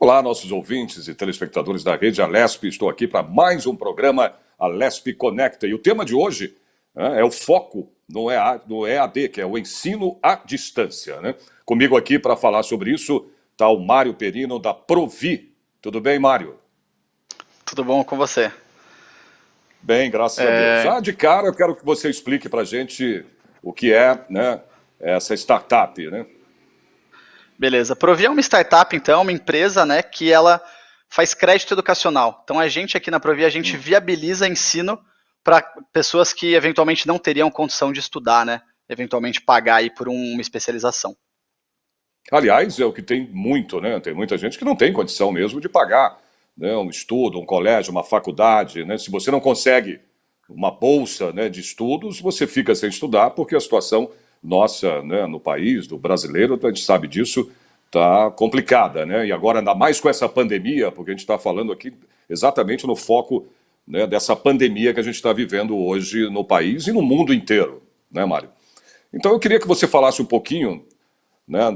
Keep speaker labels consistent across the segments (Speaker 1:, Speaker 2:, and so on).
Speaker 1: Olá, nossos ouvintes e telespectadores da rede Alesp. Estou aqui para mais um programa Alesp Conecta. E o tema de hoje é o foco no EAD, que é o ensino à distância. Né? Comigo aqui para falar sobre isso está o Mário Perino, da Provi. Tudo bem, Mário?
Speaker 2: Tudo bom com você?
Speaker 1: Bem, graças a Deus.
Speaker 2: É,
Speaker 1: Já de cara, eu quero que você explique para a gente o que é, né, essa startup. Né?
Speaker 2: Beleza. Provi é uma startup, então, uma empresa, né, que ela faz crédito educacional. Então, a gente aqui na Provi, a gente viabiliza ensino para pessoas que eventualmente não teriam condição de estudar, né? Eventualmente pagar aí por uma especialização.
Speaker 1: Aliás, é o que tem muito, né? Tem muita gente que não tem condição mesmo de pagar, né, um estudo, um colégio, uma faculdade, né? Se você não consegue uma bolsa, né, de estudos, você fica sem estudar porque a situação nossa, né, no país, do brasileiro, a gente sabe disso, está complicada, né? E agora ainda mais com essa pandemia, porque a gente está falando aqui exatamente no foco, né, dessa pandemia que a gente está vivendo hoje no país e no mundo inteiro, né, Mário? Então eu queria que você falasse um pouquinho, né,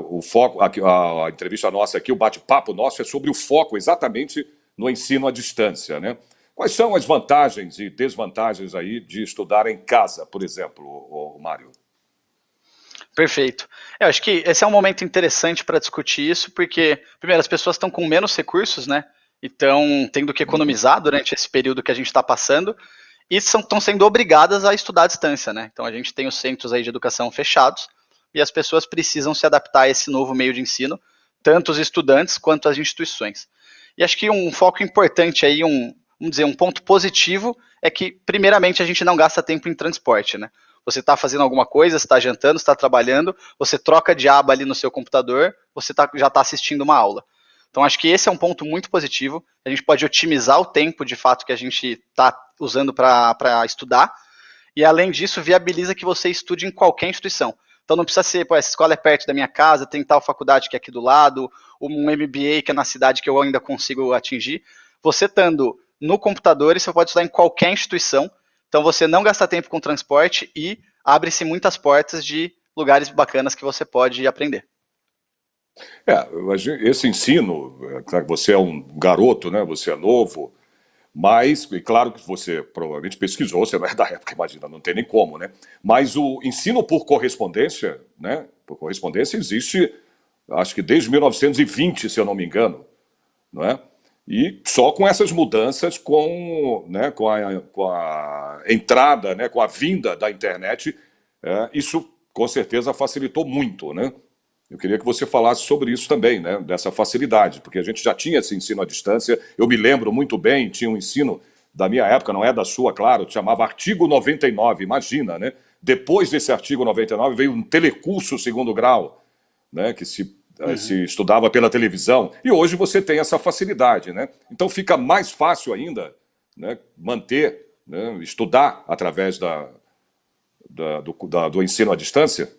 Speaker 1: o foco, a entrevista nossa aqui, o bate-papo nosso é sobre o foco exatamente no ensino à distância, né? Quais são as vantagens e desvantagens aí de estudar em casa, por exemplo, o Mário?
Speaker 2: Perfeito. Eu acho que esse é um momento interessante para discutir isso, porque, primeiro, as pessoas estão com menos recursos, né? E estão tendo que economizar durante esse período que a gente está passando, e estão sendo obrigadas a estudar à distância, né? Então a gente tem os centros aí de educação fechados e as pessoas precisam se adaptar a esse novo meio de ensino, tanto os estudantes quanto as instituições. E acho que um foco importante aí, vamos dizer, um ponto positivo é que, primeiramente, a gente não gasta tempo em transporte, né? Você está fazendo alguma coisa, está jantando, está trabalhando, você troca de aba ali no seu computador, você já está assistindo uma aula. Então, acho que esse é um ponto muito positivo. A gente pode otimizar o tempo, de fato, que a gente está usando para estudar. E, além disso, viabiliza que você estude em qualquer instituição. Então, não precisa ser, pô, essa escola é perto da minha casa, tem tal faculdade que é aqui do lado, um MBA que é na cidade que eu ainda consigo atingir. Você estando no computador, você pode estudar em qualquer instituição. Então, você não gasta tempo com transporte e abre-se muitas portas de lugares bacanas que você pode aprender.
Speaker 1: Esse ensino, claro que você é um garoto, né? Você é novo, mas, e claro que você provavelmente pesquisou, você não é da época, imagina, não tem nem como, né? Mas o ensino por correspondência, né? Por correspondência existe, acho que desde 1920, se eu não me engano, não é? E só com essas mudanças, né, com a entrada, né, com a vinda da internet, isso com certeza facilitou muito, né? Eu queria que você falasse sobre isso também, né, dessa facilidade, porque a gente já tinha esse ensino à distância. Eu me lembro muito bem, tinha um ensino da minha época, não é da sua, claro, chamava Artigo 99, imagina, né? Depois desse artigo 99 veio um telecurso segundo grau, né, que se estudava pela televisão, e hoje você tem essa facilidade, né? Então fica mais fácil ainda, né, manter, né, estudar através do ensino à distância.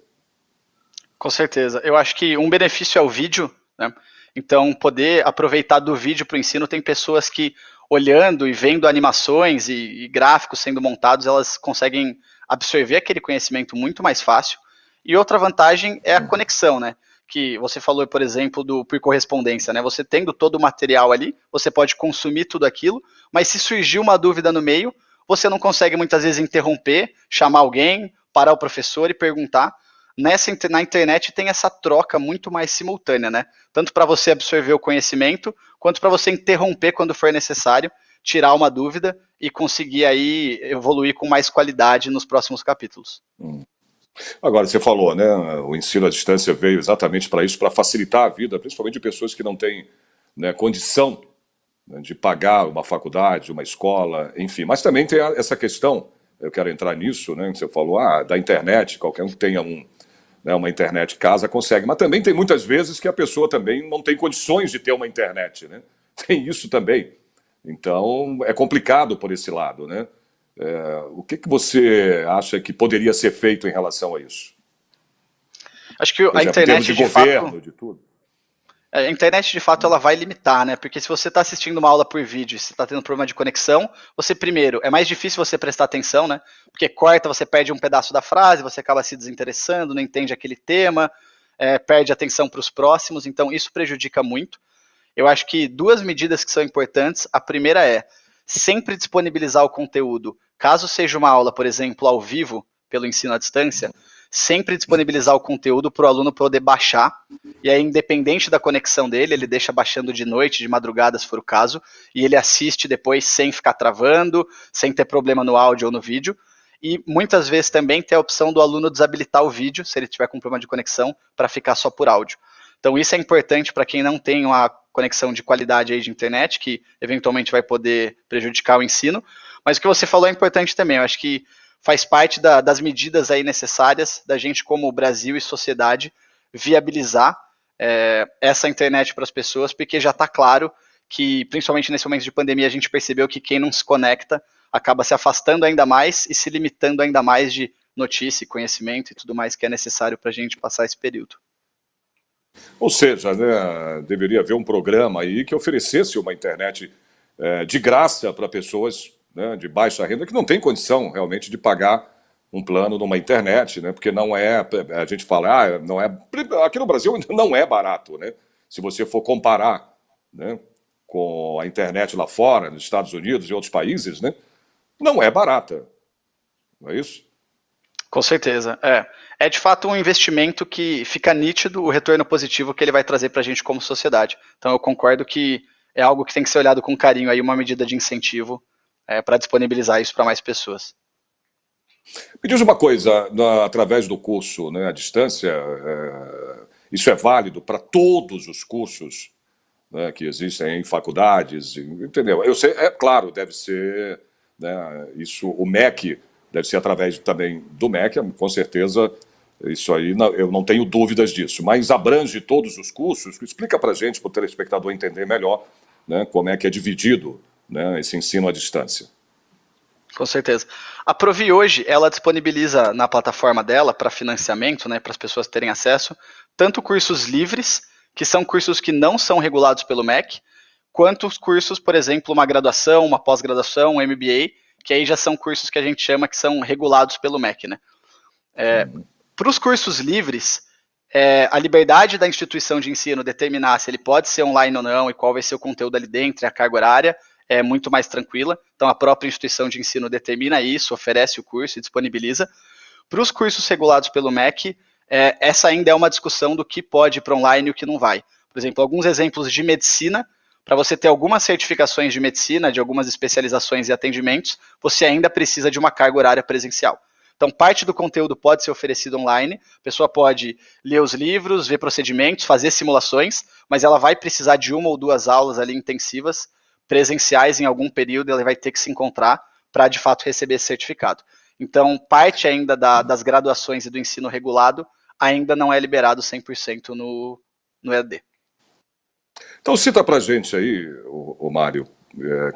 Speaker 2: Com certeza. Eu acho que um benefício é o vídeo, né? Então, poder aproveitar do vídeo para o ensino, tem pessoas que, olhando e vendo animações e gráficos sendo montados, elas conseguem absorver aquele conhecimento muito mais fácil. E outra vantagem é a conexão, né? Que você falou, por exemplo, do por correspondência, né? Você tendo todo o material ali, você pode consumir tudo aquilo, mas se surgir uma dúvida no meio, você não consegue muitas vezes interromper, chamar alguém, parar o professor e perguntar. Na internet tem essa troca muito mais simultânea, né? Tanto para você absorver o conhecimento, quanto para você interromper quando for necessário, tirar uma dúvida e conseguir aí evoluir com mais qualidade nos próximos capítulos.
Speaker 1: Agora, você falou, né? O ensino à distância veio exatamente para isso, para facilitar a vida, principalmente de pessoas que não têm, né, condição, né, de pagar uma faculdade, uma escola, enfim. Mas também tem essa questão, eu quero entrar nisso, né? Que você falou, da internet, qualquer um que tenha né, uma internet em casa consegue. Mas também tem muitas vezes que a pessoa também não tem condições de ter uma internet, né? Tem isso também. Então, é complicado por esse lado, né? O que você acha que poderia ser feito em relação a isso?
Speaker 2: Acho que
Speaker 1: Por
Speaker 2: a
Speaker 1: exemplo, em termos de
Speaker 2: internet de fato
Speaker 1: governo, de tudo.
Speaker 2: A internet, de fato, ela vai limitar, né? Porque se você está assistindo uma aula por vídeo e você está tendo problema de conexão, você, primeiro, é mais difícil você prestar atenção, né? Porque corta, você perde um pedaço da frase, você acaba se desinteressando, não entende aquele tema, perde atenção para os próximos, então isso prejudica muito. eu acho que duas medidas que são importantes. A primeira é sempre disponibilizar o conteúdo, caso seja uma aula, por exemplo, ao vivo, pelo ensino à distância, sempre disponibilizar o conteúdo para o aluno poder baixar, e aí, independente da conexão dele, ele deixa baixando de noite, de madrugada, se for o caso, e ele assiste depois sem ficar travando, sem ter problema no áudio ou no vídeo. E muitas vezes também tem a opção do aluno desabilitar o vídeo, se ele tiver com problema de conexão, para ficar só por áudio. Então isso é importante para quem não tem uma conexão de qualidade aí de internet, que eventualmente vai poder prejudicar o ensino. Mas o que você falou é importante também, eu acho que faz parte das medidas aí necessárias da gente, como Brasil e sociedade, viabilizar essa internet para as pessoas, porque já está claro que, principalmente nesse momento de pandemia, a gente percebeu que quem não se conecta acaba se afastando ainda mais e se limitando ainda mais de notícia, conhecimento e tudo mais que é necessário para a gente passar esse período.
Speaker 1: Ou seja, né, deveria haver um programa aí que oferecesse uma internet de graça para pessoas, né, de baixa renda que não tem condição realmente de pagar um plano numa internet, né, porque não é, a gente fala, não é, aqui no Brasil não é barato, né, se você for comparar, né, com a internet lá fora, nos Estados Unidos e outros países, né, não é barata, não é isso?
Speaker 2: Com certeza, é de fato um investimento que fica nítido o retorno positivo que ele vai trazer para a gente como sociedade. Então eu concordo que é algo que tem que ser olhado com carinho, aí uma medida de incentivo para disponibilizar isso para mais pessoas.
Speaker 1: Me diz uma coisa, através do curso, né, à distância, isso é válido para todos os cursos, né, que existem em faculdades, entendeu? Eu sei, é claro, deve ser, né, isso, o MEC deve ser através também do MEC, com certeza, isso aí eu não tenho dúvidas disso, mas abrange todos os cursos. Explica para a gente, para o telespectador entender melhor, né, como é que é dividido, né, esse ensino à distância.
Speaker 2: Com certeza. A Provi hoje, ela disponibiliza na plataforma dela para financiamento, né, para as pessoas terem acesso, tanto cursos livres, que são cursos que não são regulados pelo MEC, quanto os cursos, por exemplo, uma graduação, uma pós-graduação, um MBA, que aí já são cursos que a gente chama que são regulados pelo MEC, né? Para os cursos livres, a liberdade da instituição de ensino determinar se ele pode ser online ou não e qual vai ser o conteúdo ali dentro e a carga horária é muito mais tranquila. Então a própria instituição de ensino determina isso, oferece o curso e disponibiliza. Para os cursos regulados pelo MEC, essa ainda é uma discussão do que pode ir para online e o que não vai. Por exemplo, alguns exemplos de medicina, para você ter algumas certificações de medicina, de algumas especializações e atendimentos, você ainda precisa de uma carga horária presencial. Então, parte do conteúdo pode ser oferecido online, a pessoa pode ler os livros, ver procedimentos, fazer simulações, mas ela vai precisar de uma ou duas aulas ali intensivas, presenciais em algum período, ela vai ter que se encontrar para, de fato, receber esse certificado. Então, parte ainda das graduações e do ensino regulado ainda não é liberado 100% no EAD.
Speaker 1: Então cita para a gente aí, o Mário,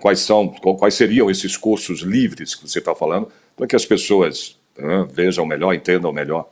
Speaker 1: quais seriam esses cursos livres que você está falando, para que as pessoas vejam melhor, entendam melhor.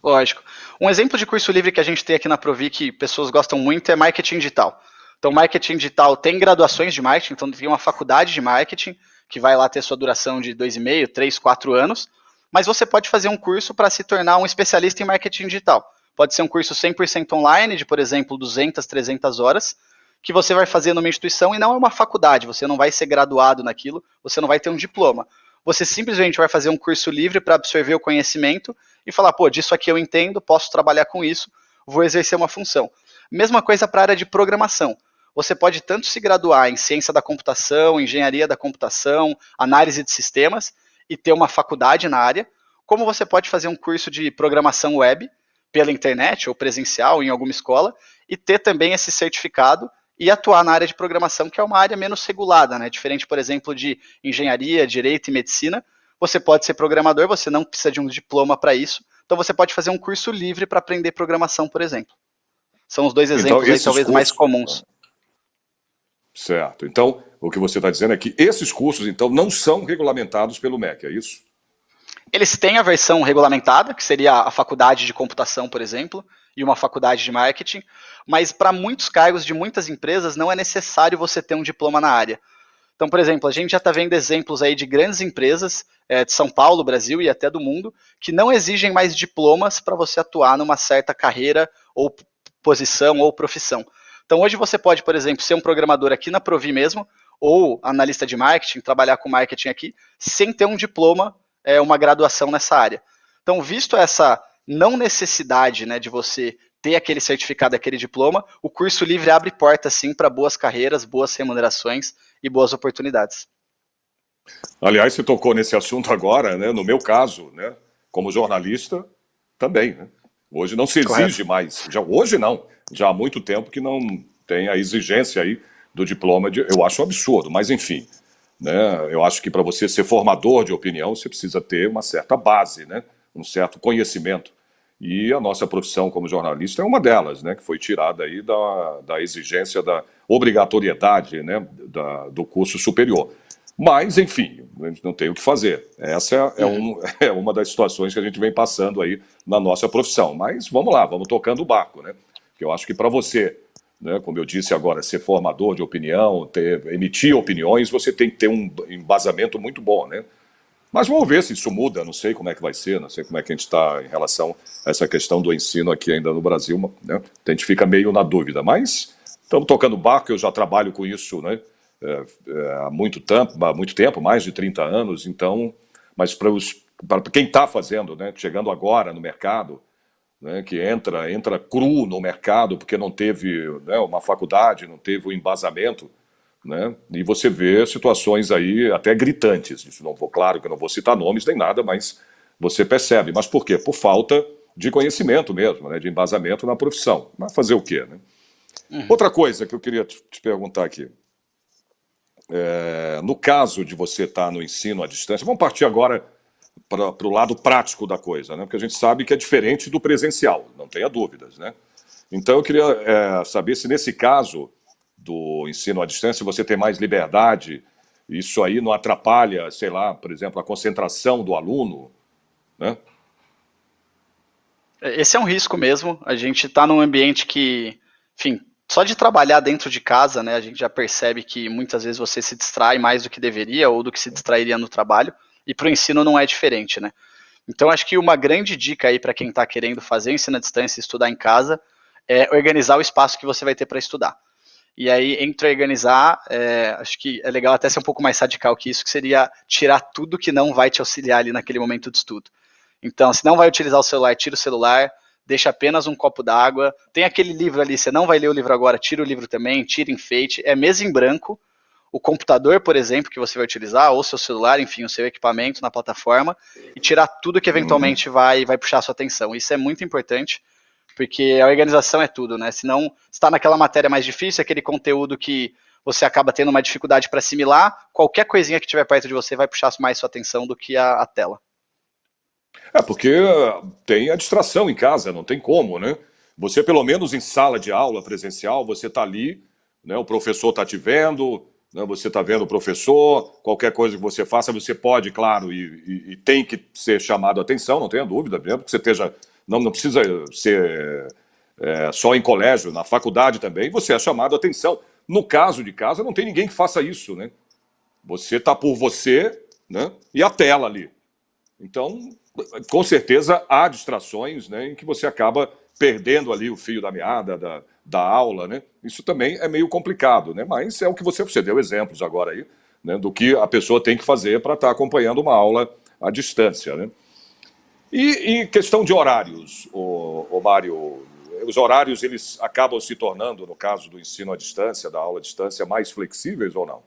Speaker 2: Lógico. Um exemplo de curso livre que a gente tem aqui na Provi que pessoas gostam muito é marketing digital. Então, marketing digital tem graduações de marketing, então tem uma faculdade de marketing que vai lá ter sua duração de 2,5, 3, 4 anos, mas você pode fazer um curso para se tornar um especialista em marketing digital. Pode ser um curso 100% online, de, por exemplo, 200, 300 horas, que você vai fazer numa instituição e não é uma faculdade, você não vai ser graduado naquilo, você não vai ter um diploma. Você simplesmente vai fazer um curso livre para absorver o conhecimento e falar, pô, disso aqui eu entendo, posso trabalhar com isso, vou exercer uma função. Mesma coisa para a área de programação. Você pode tanto se graduar em ciência da computação, engenharia da computação, análise de sistemas e ter uma faculdade na área, como você pode fazer um curso de programação web pela internet ou presencial em alguma escola e ter também esse certificado e atuar na área de programação, que é uma área menos regulada, né? Diferente, por exemplo, de engenharia, direito e medicina, você pode ser programador, você não precisa de um diploma para isso, então você pode fazer um curso livre para aprender programação, por exemplo. São os dois exemplos
Speaker 1: então,
Speaker 2: aí talvez
Speaker 1: cursos,
Speaker 2: mais comuns.
Speaker 1: Certo. Então, o que você está dizendo é que esses cursos, então, não são regulamentados pelo MEC, é isso?
Speaker 2: Eles têm a versão regulamentada, que seria a faculdade de computação, por exemplo, e uma faculdade de marketing, mas para muitos cargos de muitas empresas não é necessário você ter um diploma na área. Então, por exemplo, a gente já está vendo exemplos aí de grandes empresas de São Paulo, Brasil e até do mundo, que não exigem mais diplomas para você atuar numa certa carreira ou posição ou profissão. Então hoje você pode, por exemplo, ser um programador aqui na Provi mesmo, ou analista de marketing, trabalhar com marketing aqui, sem ter um diploma, uma graduação nessa área. Então, visto essa não necessidade, né, de você ter aquele certificado, aquele diploma, o curso livre abre porta, sim, para boas carreiras, boas remunerações e boas oportunidades.
Speaker 1: Aliás, você tocou nesse assunto agora, né? No meu caso, né? Como jornalista, também, né? Hoje não se exige
Speaker 2: Correto.
Speaker 1: mais, já hoje não, já há muito tempo que não tem a exigência aí do diploma, eu acho um absurdo, mas enfim, né? Eu acho que para você ser formador de opinião, você precisa ter uma certa base, né? Um certo conhecimento. E a nossa profissão como jornalista é uma delas, né? Que foi tirada aí da exigência da obrigatoriedade, né? Do curso superior. Mas, enfim, a gente não tem o que fazer. Essa é uma das situações que a gente vem passando aí na nossa profissão. Mas vamos lá, vamos tocando o barco, né? Porque eu acho que para você, né, como eu disse agora, ser formador de opinião, emitir opiniões, você tem que ter um embasamento muito bom, né? Mas vamos ver se isso muda, não sei como é que vai ser, não sei como é que a gente está em relação a essa questão do ensino aqui ainda no Brasil, né? A gente fica meio na dúvida, mas estamos tocando barco, eu já trabalho com isso, né? Há muito tempo, mais de 30 anos, então, mas para quem está fazendo, né, chegando agora no mercado, né, que entra cru no mercado porque não teve, né, uma faculdade, não teve o embasamento, né, e você vê situações aí até gritantes, isso não vou, claro que eu não vou citar nomes nem nada, mas você percebe, mas por quê? Por falta de conhecimento mesmo, né, de embasamento na profissão, mas fazer o quê, né? Outra coisa que eu queria te perguntar aqui, no caso de você estar no ensino à distância, vamos partir agora para o lado prático da coisa, né? Porque a gente sabe que é diferente do presencial, não tenha dúvidas, né? Então eu queria saber se nesse caso do ensino à distância você tem mais liberdade, isso aí não atrapalha, sei lá, por exemplo, a concentração do aluno, né?
Speaker 2: Esse é um risco mesmo. A gente está num ambiente que, enfim, só de trabalhar dentro de casa, né, a gente já percebe que muitas vezes você se distrai mais do que deveria ou do que se distrairia no trabalho, e para o ensino não é diferente, né? Então, acho que uma grande dica aí para quem está querendo fazer ensino à distância e estudar em casa é organizar o espaço que você vai ter para estudar. E aí, entre organizar, acho que é legal até ser um pouco mais radical que isso, que seria tirar tudo que não vai te auxiliar ali naquele momento de estudo. Então, se não vai utilizar o celular, tira o celular, deixa apenas um copo d'água. Tem aquele livro ali, você não vai ler o livro agora, tira o livro também, tira enfeite. É mesa em branco. O computador, por exemplo, que você vai utilizar, ou seu celular, enfim, o seu equipamento na plataforma, e tirar tudo que eventualmente vai puxar a sua atenção. Isso é muito importante, porque a organização é tudo, né? Senão, você está naquela matéria mais difícil, aquele conteúdo que você acaba tendo uma dificuldade para assimilar, qualquer coisinha que estiver perto de você vai puxar mais sua atenção do que a tela.
Speaker 1: Porque tem a distração em casa, não tem como, né? Você, pelo menos em sala de aula presencial, você está ali, né? O professor está te vendo, né? Você está vendo o professor, qualquer coisa que você faça, você pode, claro, e tem que ser chamado a atenção, não tenha dúvida, mesmo que você esteja. Não precisa ser só em colégio, na faculdade também, você é chamado a atenção. No caso de casa, não tem ninguém que faça isso, né? Você está por você, né? E a tela ali. Então, com certeza há distrações, né, em que você acaba perdendo ali o fio da meada da aula, né? Isso também é meio complicado, né? Mas é o que você deu exemplos agora aí, né, do que a pessoa tem que fazer para estar acompanhando uma aula à distância, né? E questão de horários, o Mário, os horários eles acabam se tornando, no caso do ensino à distância, da aula à distância, mais flexíveis ou não?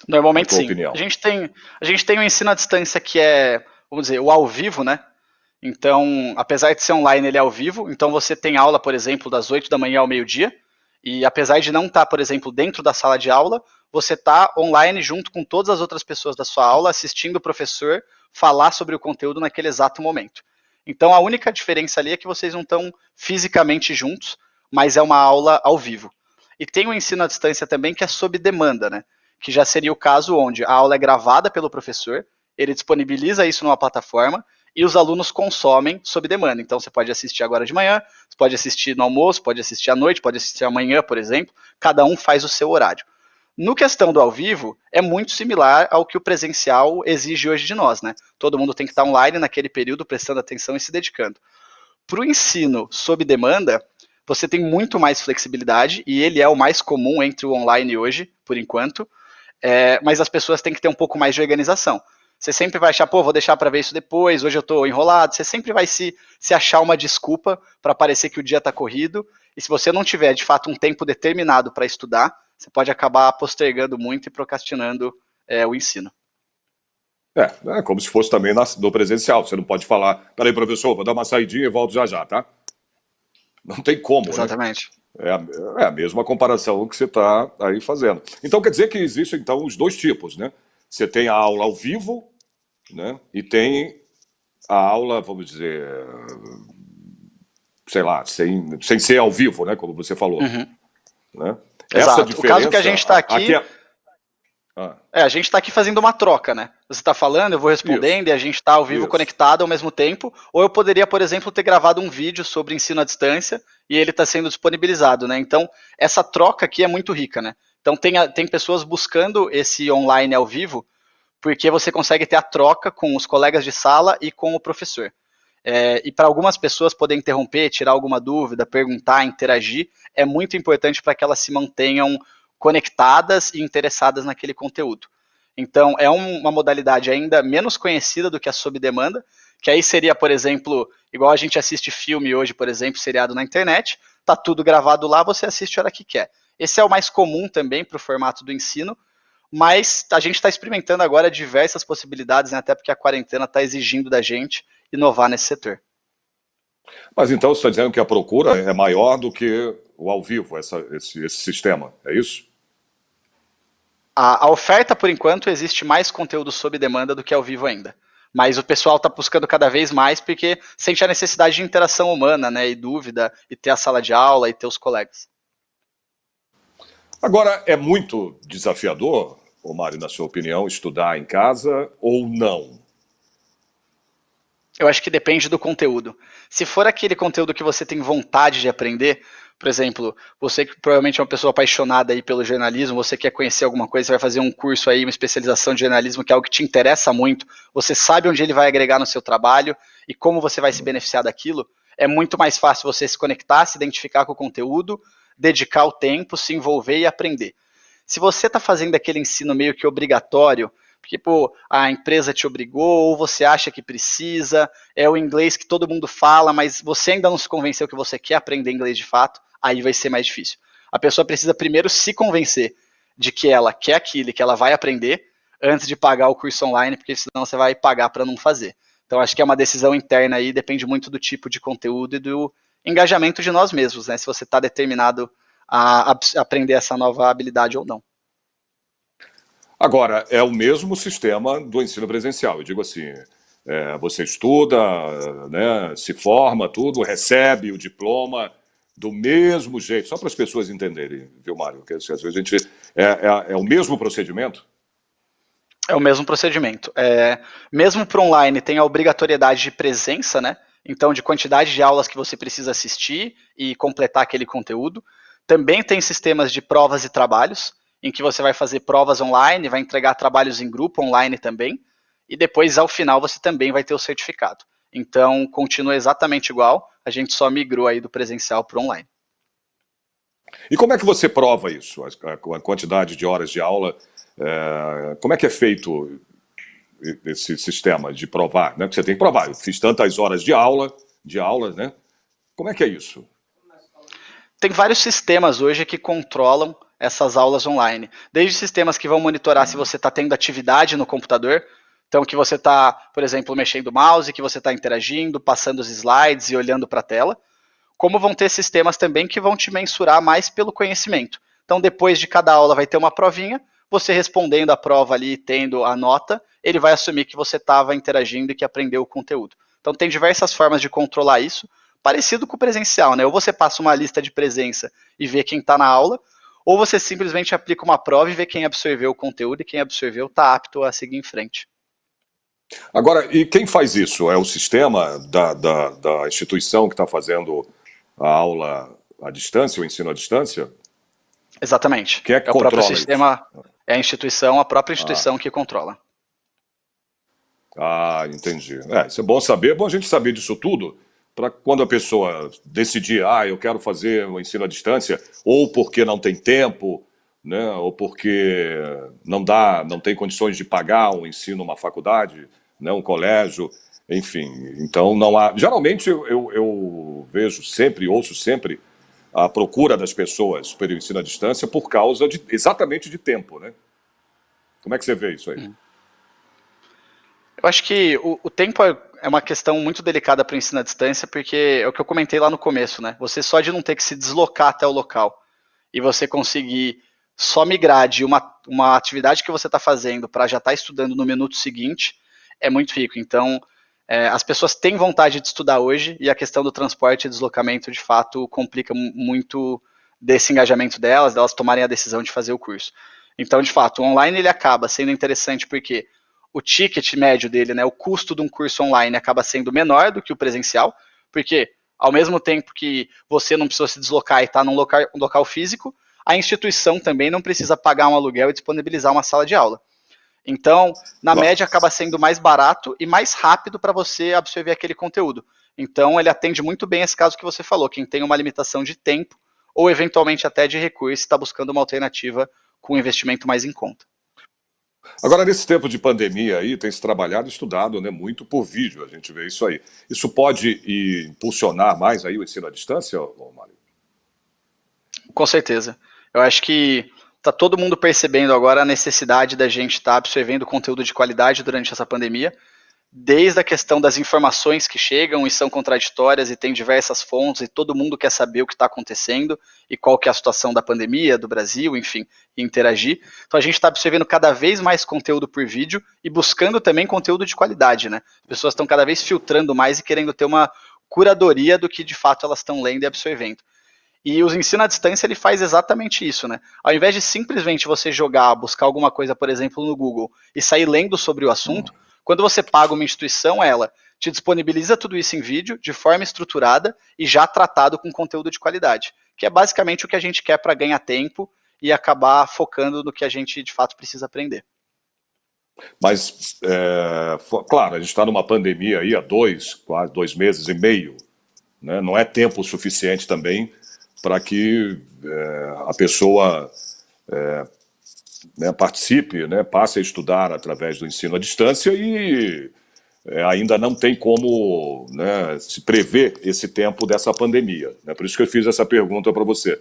Speaker 1: Na
Speaker 2: Normalmente
Speaker 1: tua
Speaker 2: sim.
Speaker 1: opinião?
Speaker 2: A gente tem o ensino à distância que é, vamos dizer, o ao vivo, né? Então, apesar de ser online, ele é ao vivo. Então, você tem aula, por exemplo, das 8 da manhã ao meio-dia. E apesar de não estar, por exemplo, dentro da sala de aula, você está online junto com todas as outras pessoas da sua aula, assistindo o professor falar sobre o conteúdo naquele exato momento. Então, a única diferença ali é que vocês não estão fisicamente juntos, mas é uma aula ao vivo. E tem o ensino à distância também que é sob demanda, né? Que já seria o caso onde a aula é gravada pelo professor, ele disponibiliza isso numa plataforma e os alunos consomem sob demanda. Então você pode assistir agora de manhã, você pode assistir no almoço, pode assistir à noite, pode assistir amanhã, por exemplo. Cada um faz o seu horário. No questão do ao vivo, é muito similar ao que o presencial exige hoje de nós, né? Todo mundo tem que estar online naquele período, prestando atenção e se dedicando. Para o ensino sob demanda, você tem muito mais flexibilidade, e ele é o mais comum entre o online hoje, por enquanto, mas as pessoas têm que ter um pouco mais de organização. Você sempre vai achar, pô, vou deixar para ver isso depois, hoje eu estou enrolado. Você sempre vai se achar uma desculpa para parecer que o dia está corrido. E se você não tiver, de fato, um tempo determinado para estudar, você pode acabar postergando muito e procrastinando o ensino.
Speaker 1: É como se fosse também no presencial. Você não pode falar, peraí, professor, vou dar uma saidinha e volto já já, tá? Não tem como, né?
Speaker 2: Exatamente.
Speaker 1: É a mesma comparação que você está aí fazendo. Então quer dizer que existem então os dois tipos, né? Você tem a aula ao vivo, né? E tem a aula, vamos dizer, sei lá, sem ser ao vivo, né? Como você falou.
Speaker 2: Uhum.
Speaker 1: Né? Essa
Speaker 2: Exato. O caso que a gente está aqui, a gente está aqui fazendo uma troca, né? Você está falando, eu vou respondendo,
Speaker 1: isso,
Speaker 2: e a gente está ao vivo
Speaker 1: isso.
Speaker 2: conectado ao mesmo tempo. Ou eu poderia, por exemplo, ter gravado um vídeo sobre ensino à distância e ele está sendo disponibilizado, né? Então, essa troca aqui é muito rica, né? Então, tem pessoas buscando esse online ao vivo porque você consegue ter a troca com os colegas de sala e com o professor. E para algumas pessoas poder interromper, tirar alguma dúvida, perguntar, interagir, é muito importante para que elas se mantenham conectadas e interessadas naquele conteúdo. Então, é uma modalidade ainda menos conhecida do que a sob demanda, que aí seria, por exemplo, igual a gente assiste filme hoje, por exemplo, seriado na internet, tá tudo gravado lá, você assiste a hora que quer. Esse é o mais comum também para o formato do ensino, mas a gente está experimentando agora diversas possibilidades, né, até porque a quarentena está exigindo da gente inovar nesse setor.
Speaker 1: Mas então você está dizendo que a procura é maior do que o ao vivo, esse sistema, é isso?
Speaker 2: A oferta, por enquanto, existe mais conteúdo sob demanda do que ao vivo ainda. Mas o pessoal está buscando cada vez mais porque sente a necessidade de interação humana, né, e dúvida, e ter a sala de aula, e ter os colegas.
Speaker 1: Agora, é muito desafiador, Mário, na sua opinião, estudar em casa ou não?
Speaker 2: Eu acho que depende do conteúdo. Se for aquele conteúdo que você tem vontade de aprender, por exemplo, você que provavelmente é uma pessoa apaixonada aí pelo jornalismo, você quer conhecer alguma coisa, você vai fazer um curso aí, uma especialização de jornalismo, que é algo que te interessa muito, você sabe onde ele vai agregar no seu trabalho e como você vai se beneficiar daquilo, é muito mais fácil você se conectar, se identificar com o conteúdo, dedicar o tempo, se envolver e aprender. Se você está fazendo aquele ensino meio que obrigatório, porque pô, a empresa te obrigou, ou você acha que precisa, é o inglês que todo mundo fala, mas você ainda não se convenceu que você quer aprender inglês de fato, aí vai ser mais difícil. A pessoa precisa primeiro se convencer de que ela quer aquilo e que ela vai aprender, antes de pagar o curso online, porque senão você vai pagar para não fazer. Então acho que é uma decisão interna aí, depende muito do tipo de conteúdo e do engajamento de nós mesmos, né? Se você está determinado a aprender essa nova habilidade ou não.
Speaker 1: Agora, é o mesmo sistema do ensino presencial. Eu digo assim, você estuda, né, se forma, tudo, recebe o diploma do mesmo jeito, só para as pessoas entenderem, viu, Mário? Porque às vezes a gente... É o mesmo procedimento?
Speaker 2: É o mesmo procedimento. Mesmo para online, tem a obrigatoriedade de presença, né? Então, de quantidade de aulas que você precisa assistir e completar aquele conteúdo. Também tem sistemas de provas e trabalhos, em que você vai fazer provas online, vai entregar trabalhos em grupo online também, e depois, ao final, você também vai ter o certificado. Então, continua exatamente igual, a gente só migrou aí do presencial para o online.
Speaker 1: E como é que você prova isso? A quantidade de horas de aula, como é que é feito esse sistema de provar? Né? Porque você tem que provar, eu fiz tantas horas de aula, né? Como é que é isso?
Speaker 2: Tem vários sistemas hoje que controlam essas aulas online. Desde sistemas que vão monitorar se você está tendo atividade no computador, então que você está, por exemplo, mexendo o mouse, que você está interagindo, passando os slides e olhando para a tela, como vão ter sistemas também que vão te mensurar mais pelo conhecimento. Então, depois de cada aula vai ter uma provinha, você respondendo a prova ali, tendo a nota, ele vai assumir que você estava interagindo e que aprendeu o conteúdo. Então, tem diversas formas de controlar isso, parecido com o presencial, né? Ou você passa uma lista de presença e vê quem está na aula, ou você simplesmente aplica uma prova e vê quem absorveu o conteúdo e quem absorveu está apto a seguir em frente.
Speaker 1: Agora, e quem faz isso? É o sistema da instituição que está fazendo a aula à distância, o ensino à distância?
Speaker 2: Exatamente.
Speaker 1: Quem é que
Speaker 2: É o próprio
Speaker 1: controla isso?
Speaker 2: sistema, é a instituição, a própria instituição que controla.
Speaker 1: Entendi. Isso é bom saber, é bom a gente saber disso tudo, para quando a pessoa decidir, eu quero fazer o ensino à distância, ou porque não tem tempo, né, ou porque não tem condições de pagar um ensino, uma faculdade, né, um colégio, enfim. Então não há. Geralmente eu vejo sempre, ouço sempre a procura das pessoas pelo ensino à distância por causa exatamente de tempo, né? Como é que você vê isso aí?
Speaker 2: Eu acho que o tempo é uma questão muito delicada para o ensino à distância, porque é o que eu comentei lá no começo, né? Você só de não ter que se deslocar até o local e você conseguir só migrar de uma atividade que você está fazendo para já estar estudando no minuto seguinte é muito rico. Então, as pessoas têm vontade de estudar hoje e a questão do transporte e deslocamento, de fato, complica muito desse engajamento delas tomarem a decisão de fazer o curso. Então, de fato, o online ele acaba sendo interessante porque o ticket médio dele, né, o custo de um curso online acaba sendo menor do que o presencial, porque ao mesmo tempo que você não precisa se deslocar e está num local físico, a instituição também não precisa pagar um aluguel e disponibilizar uma sala de aula. Então, na
Speaker 1: Claro.
Speaker 2: média, acaba sendo mais barato e mais rápido para você absorver aquele conteúdo. Então, ele atende muito bem esse caso que você falou, quem tem uma limitação de tempo ou eventualmente até de recurso está buscando uma alternativa com um investimento mais em conta.
Speaker 1: Agora, nesse tempo de pandemia aí, tem se trabalhado e estudado, né, muito por vídeo, a gente vê isso aí. Isso pode impulsionar mais aí o ensino à distância, Mário?
Speaker 2: Com certeza. Eu acho que está todo mundo percebendo agora a necessidade da gente estar absorvendo conteúdo de qualidade durante essa pandemia, desde a questão das informações que chegam e são contraditórias e tem diversas fontes e todo mundo quer saber o que está acontecendo e qual que é a situação da pandemia, do Brasil, enfim, e interagir. Então a gente está absorvendo cada vez mais conteúdo por vídeo e buscando também conteúdo de qualidade, né? As pessoas estão cada vez filtrando mais e querendo ter uma curadoria do que de fato elas estão lendo e absorvendo. E o ensino à distância ele faz exatamente isso, né? Ao invés de simplesmente você jogar, buscar alguma coisa, por exemplo, no Google e sair lendo sobre o assunto, quando você paga uma instituição, ela te disponibiliza tudo isso em vídeo, de forma estruturada e já tratado com conteúdo de qualidade, que é basicamente o que a gente quer para ganhar tempo e acabar focando no que a gente de fato precisa aprender.
Speaker 1: Mas, claro, a gente está numa pandemia aí há quase 2 meses e meio, né? Não é tempo suficiente também para que a pessoa né, participe, né, passe a estudar através do ensino à distância e ainda não tem como, né, se prever esse tempo dessa pandemia. Né? Por isso que eu fiz essa pergunta para você.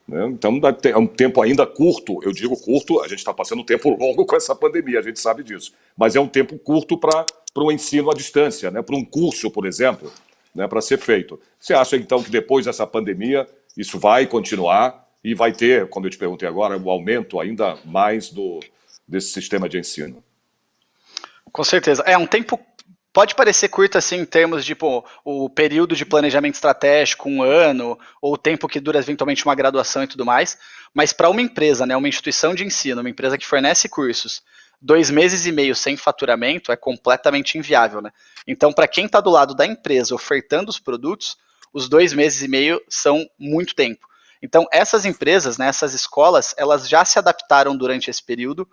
Speaker 1: Né? Então é um tempo ainda curto, eu digo curto, a gente está passando um tempo longo com essa pandemia, a gente sabe disso, mas é um tempo curto para o ensino à distância, né? Para um curso, por exemplo, né, para ser feito. Você acha então que depois dessa pandemia isso vai continuar e vai ter, como eu te perguntei agora, o aumento ainda mais desse sistema de ensino?
Speaker 2: Com certeza. É um tempo. Pode parecer curto assim em termos de pô, o período de planejamento estratégico, um ano, ou o tempo que dura eventualmente uma graduação e tudo mais, mas para uma empresa, né, uma instituição de ensino, uma empresa que fornece cursos, 2 meses e meio sem faturamento é completamente inviável. Né? Então, para quem está do lado da empresa ofertando os produtos, os 2 meses e meio são muito tempo. Então, essas empresas, né, essas escolas, elas já se adaptaram durante esse período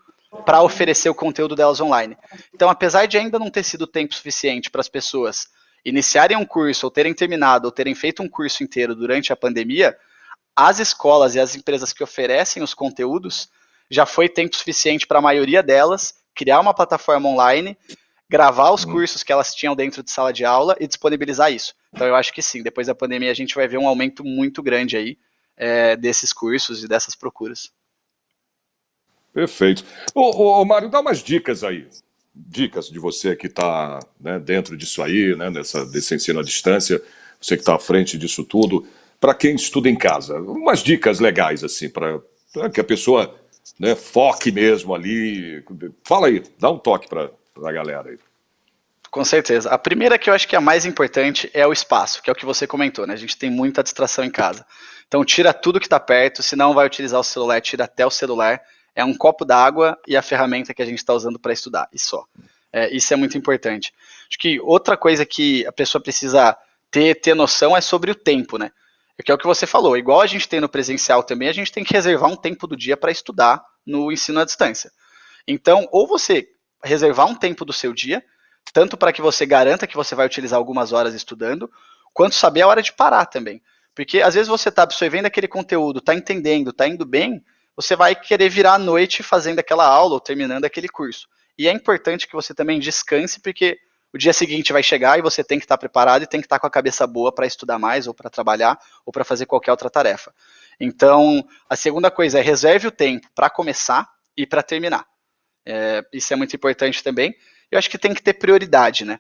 Speaker 2: para oferecer o conteúdo delas online. Então, apesar de ainda não ter sido tempo suficiente para as pessoas iniciarem um curso, ou terem terminado, ou terem feito um curso inteiro durante a pandemia, as escolas e as empresas que oferecem os conteúdos já foi tempo suficiente para a maioria delas criar uma plataforma online, gravar os cursos que elas tinham dentro de sala de aula e disponibilizar isso. Então, eu acho que sim, depois da pandemia a gente vai ver um aumento muito grande aí desses cursos e dessas procuras.
Speaker 1: Perfeito. Ô, Mário, dá umas dicas aí. Dicas de você que está, né, dentro disso aí, né, desse ensino à distância, você que está à frente disso tudo, para quem estuda em casa. Umas dicas legais, assim, para que a pessoa, né, foque mesmo ali. Fala aí, dá um toque para a galera aí.
Speaker 2: Com certeza. A primeira que eu acho que é a mais importante é o espaço, que é o que você comentou, né? A gente tem muita distração em casa. Então tira tudo que está perto, se não vai utilizar o celular, tira até o celular. É um copo d'água e a ferramenta que a gente está usando para estudar, e só. Isso é muito importante. Acho que outra coisa que a pessoa precisa ter noção é sobre o tempo, né? Que é o que você falou, igual a gente tem no presencial também, a gente tem que reservar um tempo do dia para estudar no ensino à distância. Então, ou você reservar um tempo do seu dia, tanto para que você garanta que você vai utilizar algumas horas estudando, quanto saber a hora de parar também. Porque às vezes você está absorvendo aquele conteúdo, está entendendo, está indo bem, você vai querer virar à noite fazendo aquela aula ou terminando aquele curso. E é importante que você também descanse, porque o dia seguinte vai chegar e você tem que estar preparado e tem que estar com a cabeça boa para estudar mais, ou para trabalhar, ou para fazer qualquer outra tarefa. Então, a segunda coisa é reserve o tempo para começar e para terminar. Isso é muito importante também. Eu acho que tem que ter prioridade, né?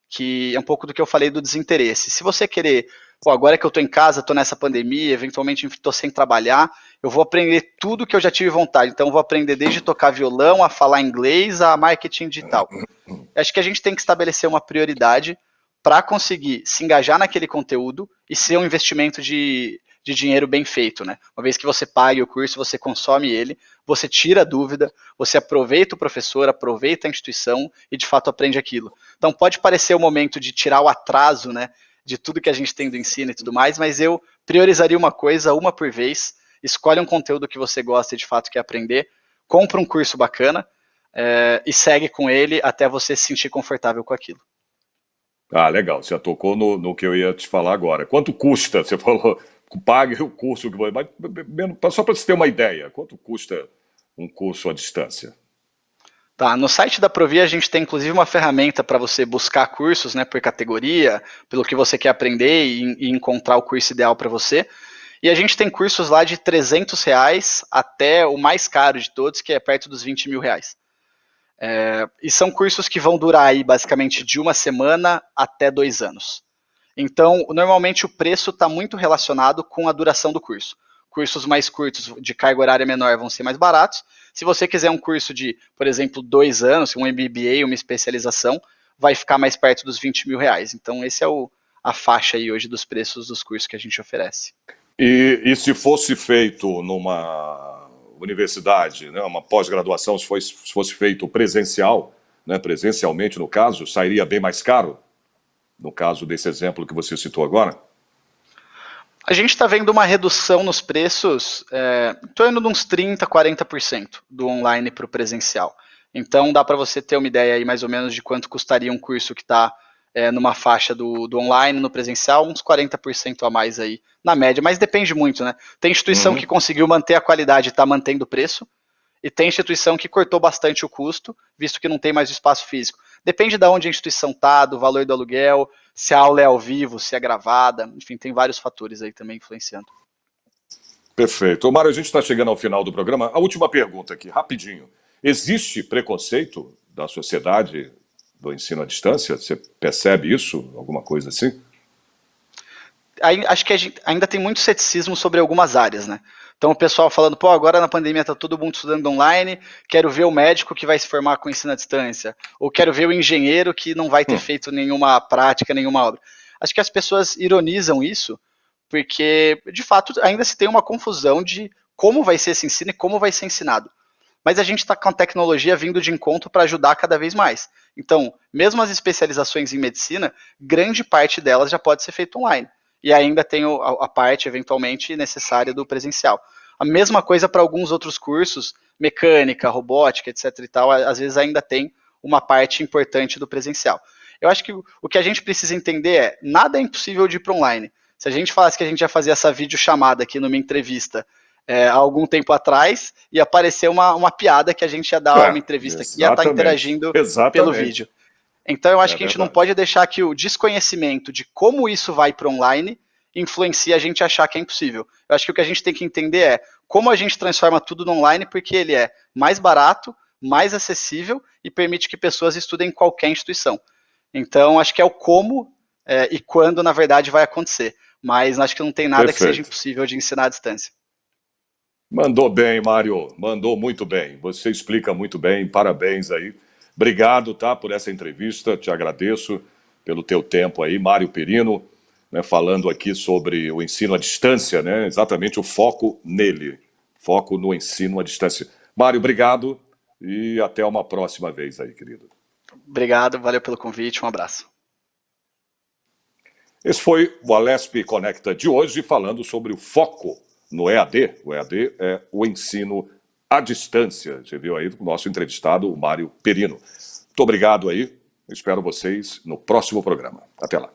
Speaker 2: Que é um pouco do que eu falei do desinteresse. Se você querer, pô, agora que eu estou em casa, estou nessa pandemia, eventualmente estou sem trabalhar, eu vou aprender tudo que eu já tive vontade. Então, eu vou aprender desde tocar violão, a falar inglês, a marketing digital. Acho que a gente tem que estabelecer uma prioridade para conseguir se engajar naquele conteúdo e ser um investimento de dinheiro bem feito, né? Uma vez que você pague o curso, você consome ele, você tira a dúvida, você aproveita o professor, aproveita a instituição e de fato aprende aquilo. Então pode parecer o momento de tirar o atraso, né, de tudo que a gente tem do ensino e tudo mais, mas eu priorizaria uma coisa, uma por vez, escolhe um conteúdo que você gosta e de fato quer aprender, compra um curso bacana e segue com ele até você se sentir confortável com aquilo.
Speaker 1: Ah, legal. Você já tocou no que eu ia te falar agora. Quanto custa? Você falou, pague o curso que vai. Mas só para você ter uma ideia, quanto custa um curso à distância?
Speaker 2: Tá, no site da Provi a gente tem inclusive uma ferramenta para você buscar cursos, né, por categoria, pelo que você quer aprender e encontrar o curso ideal para você. E a gente tem cursos lá de R$ 300 até o mais caro de todos, que é perto dos R$ 20.000. E são cursos que vão durar aí basicamente de uma semana até 2 anos. Então, normalmente o preço está muito relacionado com a duração do curso. Cursos mais curtos, de carga horária menor, vão ser mais baratos. Se você quiser um curso de, por exemplo, 2 anos, um MBA, uma especialização, vai ficar mais perto dos R$ 20.000. Então, esse é a faixa aí hoje dos preços dos cursos que a gente oferece.
Speaker 1: E se fosse feito numa universidade, né, uma pós-graduação, se fosse feito presencial, né, presencialmente no caso, sairia bem mais caro? No caso desse exemplo que você citou agora?
Speaker 2: A gente está vendo uma redução nos preços em torno de uns 30%, 40% do online para o presencial. Então dá para você ter uma ideia aí mais ou menos de quanto custaria um curso que está numa faixa do online, no presencial, uns 40% a mais aí na média, mas depende muito, né? Tem instituição que conseguiu manter a qualidade e está mantendo o preço, e tem instituição que cortou bastante o custo, visto que não tem mais espaço físico. Depende de onde a instituição está, do valor do aluguel, se a aula é ao vivo, se é gravada, enfim, tem vários fatores aí também influenciando.
Speaker 1: Perfeito. Mário, a gente está chegando ao final do programa. A última pergunta aqui, rapidinho. Existe preconceito da sociedade do ensino à distância? Você percebe isso? Alguma coisa assim?
Speaker 2: Acho que a gente ainda tem muito ceticismo sobre algumas áreas, né? Então o pessoal falando, pô, agora na pandemia tá todo mundo estudando online, quero ver o médico que vai se formar com ensino à distância, ou quero ver o engenheiro que não vai ter feito nenhuma prática, nenhuma obra. Acho que as pessoas ironizam isso, porque de fato ainda se tem uma confusão de como vai ser esse ensino e como vai ser ensinado. Mas a gente está com a tecnologia vindo de encontro para ajudar cada vez mais. Então, mesmo as especializações em medicina, grande parte delas já pode ser feita online. E ainda tem a parte, eventualmente, necessária do presencial. A mesma coisa para alguns outros cursos, mecânica, robótica, etc. e tal, às vezes ainda tem uma parte importante do presencial. Eu acho que o que a gente precisa entender é, nada é impossível de ir para online. Se a gente falasse que a gente ia fazer essa videochamada aqui numa entrevista há algum tempo atrás, ia aparecer uma piada que a gente ia dar uma entrevista aqui e ia estar interagindo pelo vídeo. Então eu acho que a gente não pode deixar que o desconhecimento de como isso vai para online influencie a gente a achar que é impossível. Eu acho que o que a gente tem que entender é como a gente transforma tudo no online, porque ele é mais barato, mais acessível e permite que pessoas estudem em qualquer instituição. Então acho que é o como e quando, na verdade, vai acontecer. Mas acho que não tem nada que seja impossível de ensinar à distância.
Speaker 1: Mandou bem, Mário. Mandou muito bem. Você explica muito bem. Parabéns aí. Obrigado, tá, por essa entrevista. Te agradeço pelo teu tempo aí, Mário Perino, né, falando aqui sobre o ensino à distância, né? Exatamente o foco nele. Foco no ensino à distância. Mário, obrigado e até uma próxima vez aí, querido.
Speaker 2: Obrigado, valeu pelo convite, um abraço.
Speaker 1: Esse foi o Alesp Conecta de hoje, falando sobre o foco no EAD. O EAD é o ensino à distância. Você viu aí o nosso entrevistado, o Mário Perino. Muito obrigado aí. Espero vocês no próximo programa. Até lá.